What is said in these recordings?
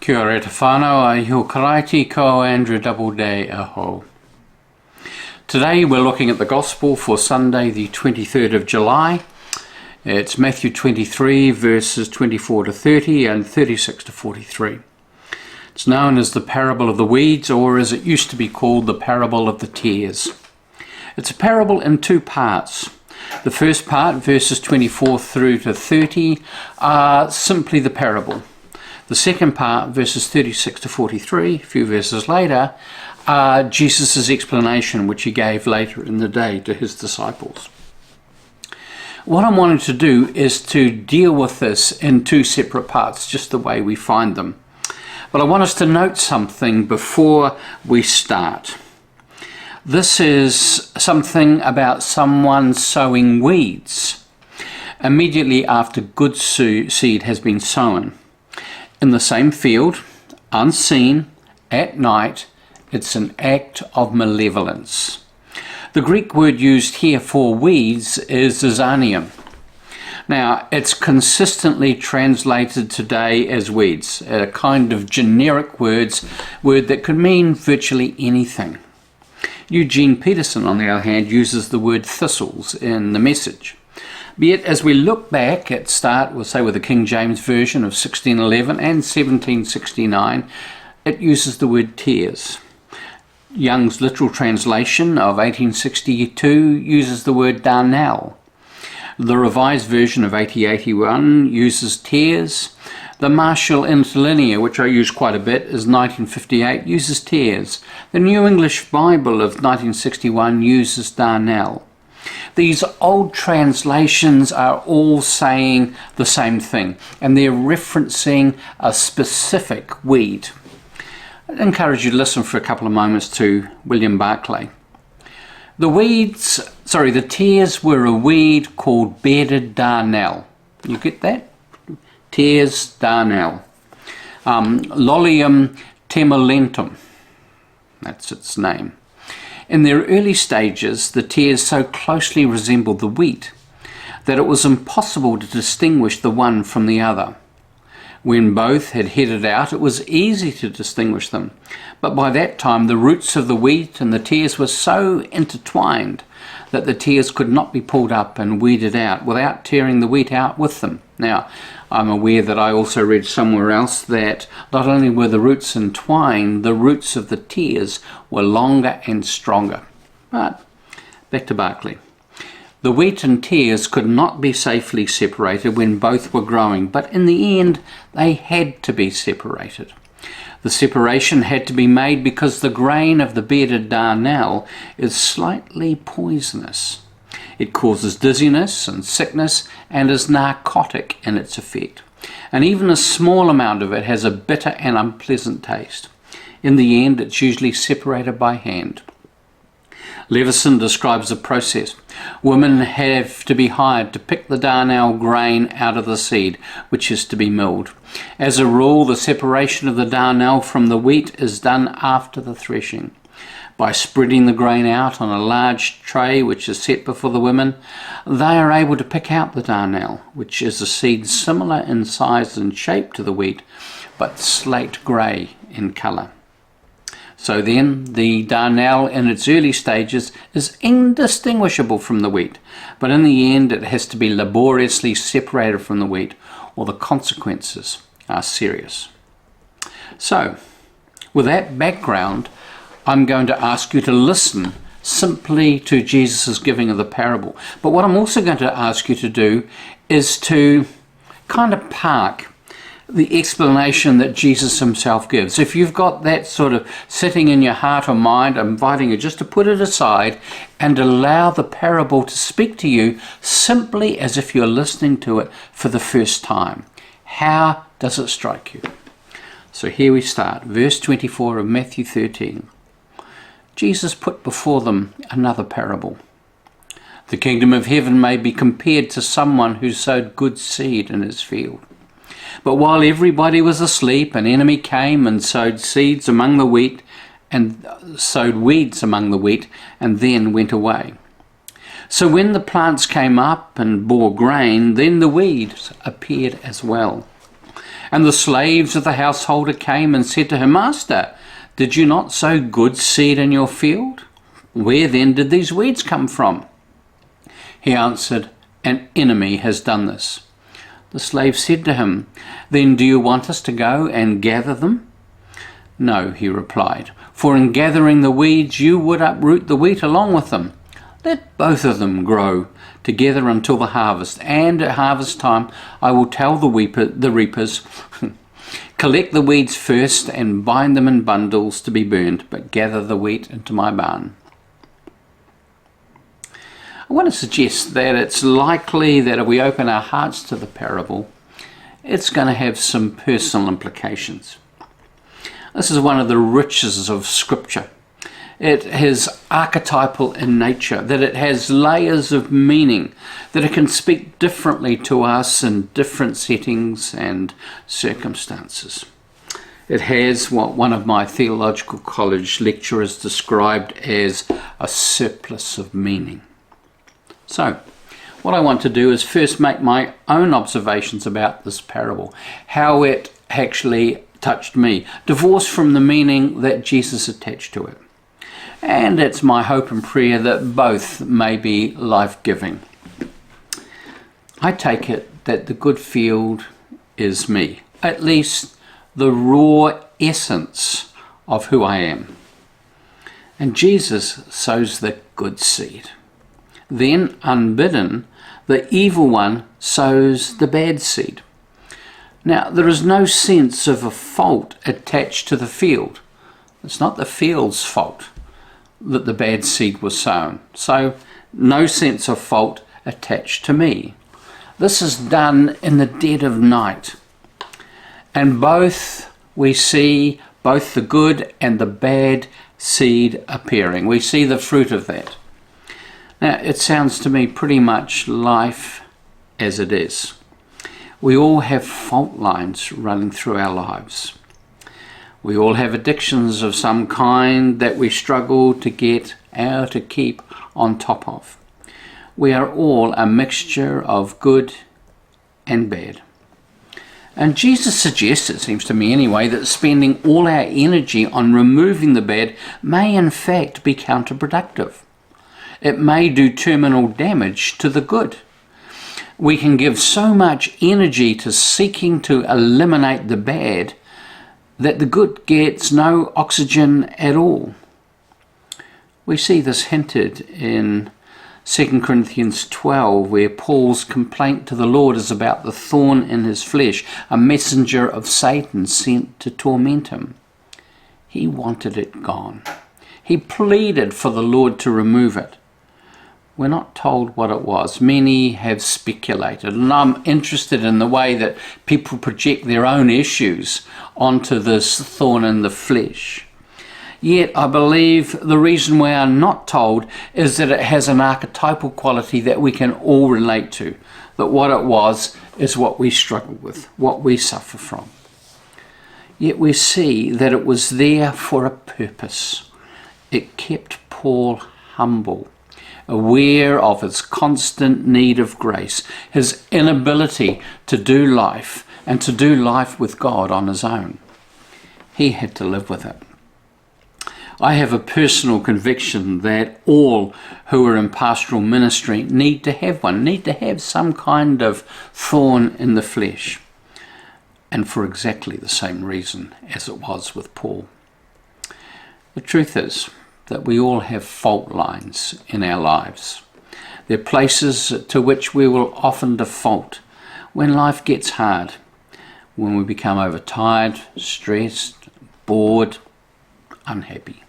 Kia ora te whānau, ai ho karaiti ko Andrew Doubleday aho. Today we're looking at the Gospel for Sunday the 23rd of July. It's Matthew 23 verses 24 to 30 and 36 to 43. It's known as the parable of the weeds, or as it used to be called, the parable of the tares. It's a parable in two parts. The first part, verses 24 through to 30, are simply the parable. The second part, verses 36 to 43, a few verses later, are Jesus' explanation, which he gave later in the day to his disciples. What I'm wanting to do is to deal with this in two separate parts, just the way we find them. But I want us to note something before we start. This is something about someone sowing weeds immediately after good seed has been sown. In the same field, unseen, at night, it's an act of malevolence. The Greek word used here for weeds is zizanium. Now, it's consistently translated today as weeds, a kind of generic word that could mean virtually anything. Eugene Peterson, on the other hand, uses the word thistles in the Message. But yet, as we look back at start, we'll say with the King James Version of 1611 and 1769, it uses the word tares. Young's literal translation of 1862 uses the word darnel. The Revised Version of 1881 uses tares. The Marshall Interlinear, which I use quite a bit, is 1958, uses tares. The New English Bible of 1961 uses darnel. These old translations are all saying the same thing, and they're referencing a specific weed. I'd encourage you to listen for a couple of moments to William Barclay. The tares were a weed called bearded darnel. You get that? Tares darnel. Lolium temulentum. That's its name. In their early stages, the tares so closely resembled the wheat that it was impossible to distinguish the one from the other. When both had headed out, it was easy to distinguish them, but by that time the roots of the wheat and the tares were so intertwined that the tares could not be pulled up and weeded out without tearing the wheat out with them. Now, I'm aware that I also read somewhere else that not only were the roots entwined, the roots of the tares were longer and stronger. But back to Barclay. The wheat and tares could not be safely separated when both were growing, but in the end they had to be separated. The separation had to be made because the grain of the bearded darnel is slightly poisonous. It causes dizziness and sickness and is narcotic in its effect. And even a small amount of it has a bitter and unpleasant taste. In the end, it's usually separated by hand. Levison describes the process. Women have to be hired to pick the darnel grain out of the seed, which is to be milled. As a rule, the separation of the darnel from the wheat is done after the threshing. By spreading the grain out on a large tray which is set before the women, they are able to pick out the darnel, which is a seed similar in size and shape to the wheat, but slate grey in colour. So then, the darnel in its early stages is indistinguishable from the wheat, but in the end it has to be laboriously separated from the wheat, or the consequences are serious. So, with that background, I'm going to ask you to listen simply to Jesus' giving of the parable. But what I'm also going to ask you to do is to kind of park the explanation that Jesus himself gives. If you've got that sort of sitting in your heart or mind, I'm inviting you just to put it aside and allow the parable to speak to you simply as if you're listening to it for the first time. How does it strike you? So here we start. Verse 24 of Matthew 13. Jesus put before them another parable. The kingdom of heaven may be compared to someone who sowed good seed in his field. But while everybody was asleep, an enemy came and sowed weeds among the wheat, and then went away. So when the plants came up and bore grain, then the weeds appeared as well. And the slaves of the householder came and said to her, Master, did you not sow good seed in your field? Where then did these weeds come from? He answered, An enemy has done this. The slave said to him, Then do you want us to go and gather them? No, he replied, for in gathering the weeds you would uproot the wheat along with them. Let both of them grow together until the harvest, and at harvest time I will tell the reapers, Collect the weeds first and bind them in bundles to be burned, but gather the wheat into my barn. I want to suggest that it's likely that if we open our hearts to the parable, it's going to have some personal implications. This is one of the riches of Scripture. It is archetypal in nature, that it has layers of meaning, that it can speak differently to us in different settings and circumstances. It has what one of my theological college lecturers described as a surplus of meaning. So, what I want to do is first make my own observations about this parable, how it actually touched me, divorced from the meaning that Jesus attached to it. And it's my hope and prayer that both may be life-giving. I take it that the good field is me, at least the raw essence of who I am. And Jesus sows the good seed. Then, unbidden, the evil one sows the bad seed. Now, there is no sense of a fault attached to the field. It's not the field's fault that the bad seed was sown. So, no sense of fault attached to me. This is done in the dead of night. And we see both the good and the bad seed appearing. We see the fruit of that. Now, it sounds to me pretty much life as it is. We all have fault lines running through our lives. We all have addictions of some kind that we struggle to keep on top of. We are all a mixture of good and bad. And Jesus suggests, it seems to me anyway, that spending all our energy on removing the bad may in fact be counterproductive. It may do terminal damage to the good. We can give so much energy to seeking to eliminate the bad that the good gets no oxygen at all. We see this hinted in 2 Corinthians 12, where Paul's complaint to the Lord is about the thorn in his flesh, a messenger of Satan sent to torment him. He wanted it gone. He pleaded for the Lord to remove it. We're not told what it was. Many have speculated, and I'm interested in the way that people project their own issues onto this thorn in the flesh. Yet I believe the reason we are not told is that it has an archetypal quality that we can all relate to, that what it was is what we struggle with, what we suffer from. Yet we see that it was there for a purpose. It kept Paul humble, aware of his constant need of grace, his inability to do life and to do life with God on his own. He had to live with it. I have a personal conviction that all who are in pastoral ministry need to have some kind of thorn in the flesh, and for exactly the same reason as it was with Paul. The truth is that we all have fault lines in our lives. They're places to which we will often default when life gets hard, when we become overtired, stressed, bored, unhappy.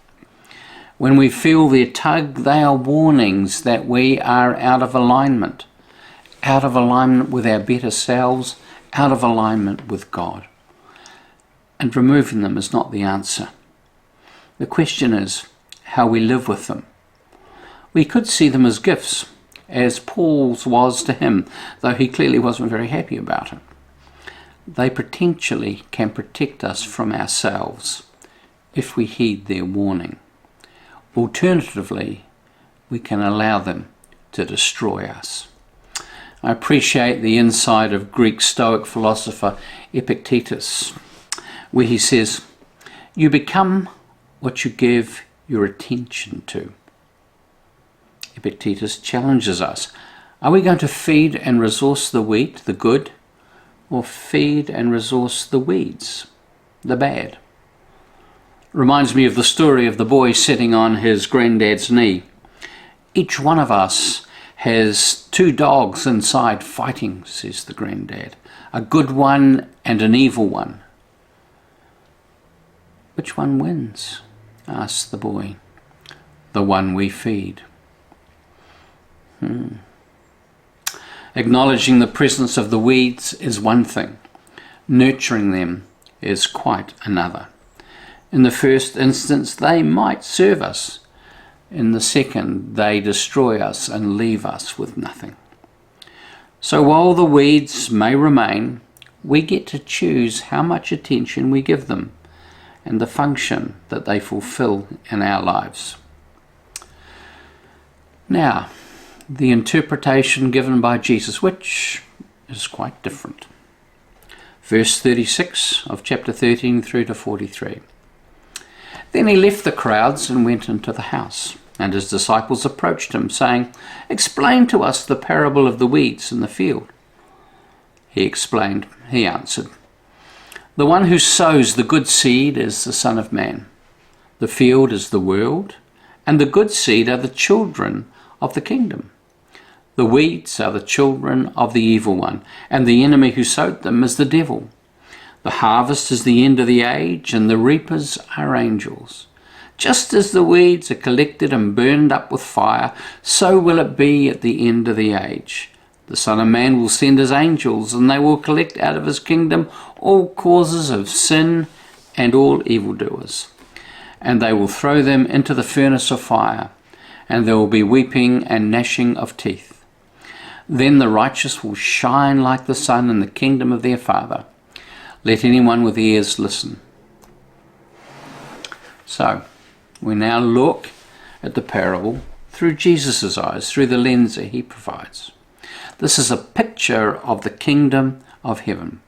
When we feel their tug, they are warnings that we are out of alignment with our better selves, out of alignment with God. And removing them is not the answer. The question is how we live with them. We could see them as gifts, as Paul's was to him, though he clearly wasn't very happy about it. They potentially can protect us from ourselves if we heed their warning. Alternatively, we can allow them to destroy us. I appreciate the insight of Greek Stoic philosopher Epictetus, where he says, "You become what you give your attention to." Epictetus challenges us. Are we going to feed and resource the wheat, the good, or feed and resource the weeds, the bad? Reminds me of the story of the boy sitting on his granddad's knee. Each one of us has two dogs inside fighting, says the granddad, a good one and an evil one. Which one wins? Asks the boy. The one we feed. Acknowledging the presence of the weeds is one thing. Nurturing them is quite another. In the first instance, they might serve us. In the second, they destroy us and leave us with nothing. So while the weeds may remain, we get to choose how much attention we give them and the function that they fulfill in our lives. Now, the interpretation given by Jesus, which is quite different. Verse 36 of chapter 13 through to 43. Then he left the crowds and went into the house, and his disciples approached him, saying, "Explain to us the parable of the weeds in the field." He answered, "The one who sows the good seed is the Son of Man. The field is the world, and the good seed are the children of the kingdom. The weeds are the children of the evil one, and the enemy who sowed them is the devil. The harvest is the end of the age, and the reapers are angels. Just as the weeds are collected and burned up with fire, so will it be at the end of the age. The Son of Man will send his angels, and they will collect out of his kingdom all causes of sin and all evildoers, and they will throw them into the furnace of fire, and there will be weeping and gnashing of teeth. Then the righteous will shine like the sun in the kingdom of their Father. Let anyone with ears listen." So, we now look at the parable through Jesus' eyes, through the lens that he provides. This is a picture of the kingdom of heaven.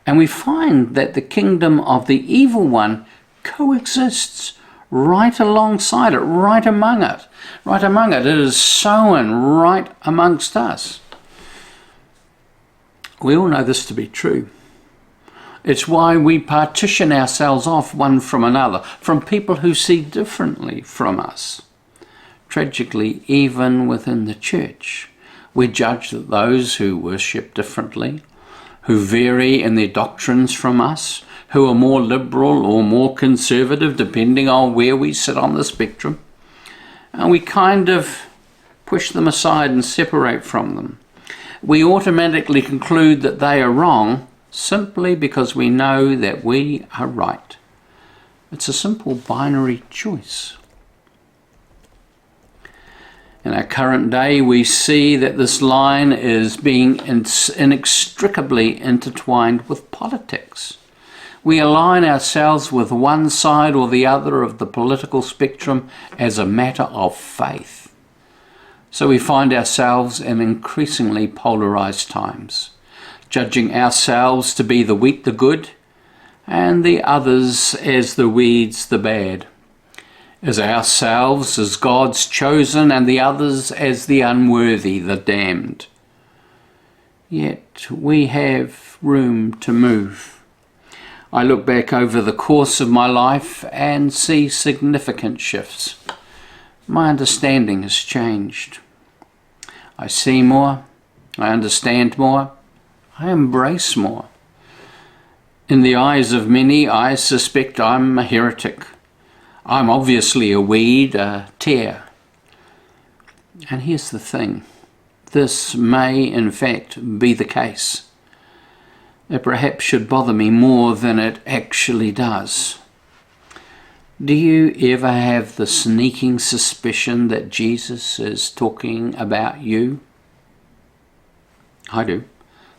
And we find that the kingdom of the evil one coexists right alongside it, right among it. It is sown right amongst us. We all know this to be true. It's why we partition ourselves off one from another, from people who see differently from us. Tragically, even within the church, we judge that those who worship differently, who vary in their doctrines from us, who are more liberal or more conservative, depending on where we sit on the spectrum, and we kind of push them aside and separate from them. We automatically conclude that they are wrong simply because we know that we are right. It's a simple binary choice. In our current day, we see that this line is being inextricably intertwined with politics. We align ourselves with one side or the other of the political spectrum as a matter of faith. So we find ourselves in increasingly polarized times, judging ourselves to be the wheat, the good, and the others as the weeds, the bad, as ourselves as God's chosen and the others as the unworthy, the damned. Yet we have room to move. I look back over the course of my life and see significant shifts. My understanding has changed. I see more, I understand more, I embrace more. In the eyes of many, I suspect I'm a heretic. I'm obviously a weed, a tare. And here's the thing, this may in fact be the case. It perhaps should bother me more than it actually does. Do you ever have the sneaking suspicion that Jesus is talking about you? I do.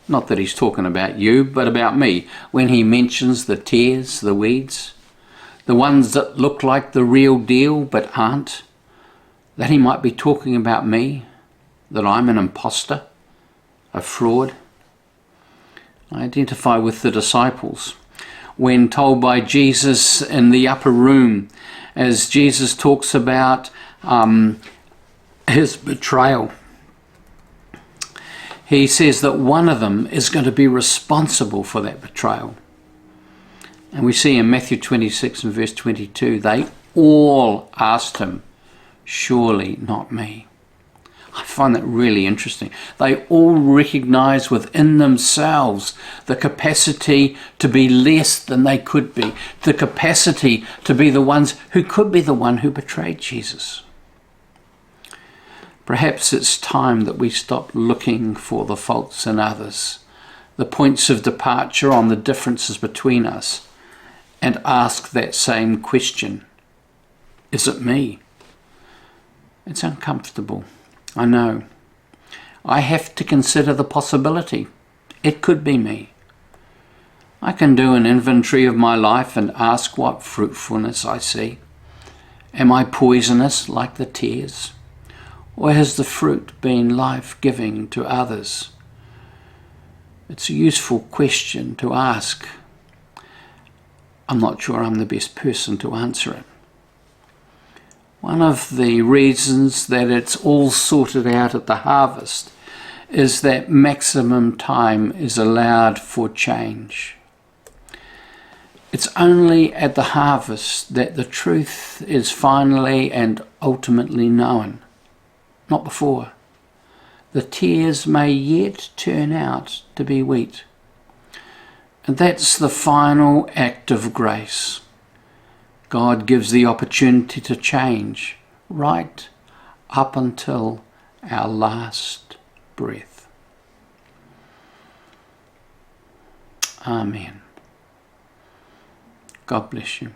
Not that he's talking about you, but about me. When he mentions the tares, the weeds, the ones that look like the real deal but aren't, that he might be talking about me, that I'm an imposter, a fraud. I identify with the disciples when told by Jesus in the upper room, as Jesus talks about his betrayal. He says that one of them is going to be responsible for that betrayal. And we see in Matthew 26 and verse 22, they all asked him, surely not me. I find that really interesting. They all recognize within themselves the capacity to be less than they could be, the capacity to be the ones who could be the one who betrayed Jesus. Perhaps it's time that we stop looking for the faults in others, the points of departure on the differences between us, and ask that same question. Is it me? It's uncomfortable, I know. I have to consider the possibility. It could be me. I can do an inventory of my life and ask what fruitfulness I see. Am I poisonous like the tares? Or has the fruit been life-giving to others? It's a useful question to ask. I'm not sure I'm the best person to answer it. One of the reasons that it's all sorted out at the harvest is that maximum time is allowed for change. It's only at the harvest that the truth is finally and ultimately known, not before. The tares may yet turn out to be wheat. And that's the final act of grace. God gives the opportunity to change right up until our last breath. Amen. God bless you.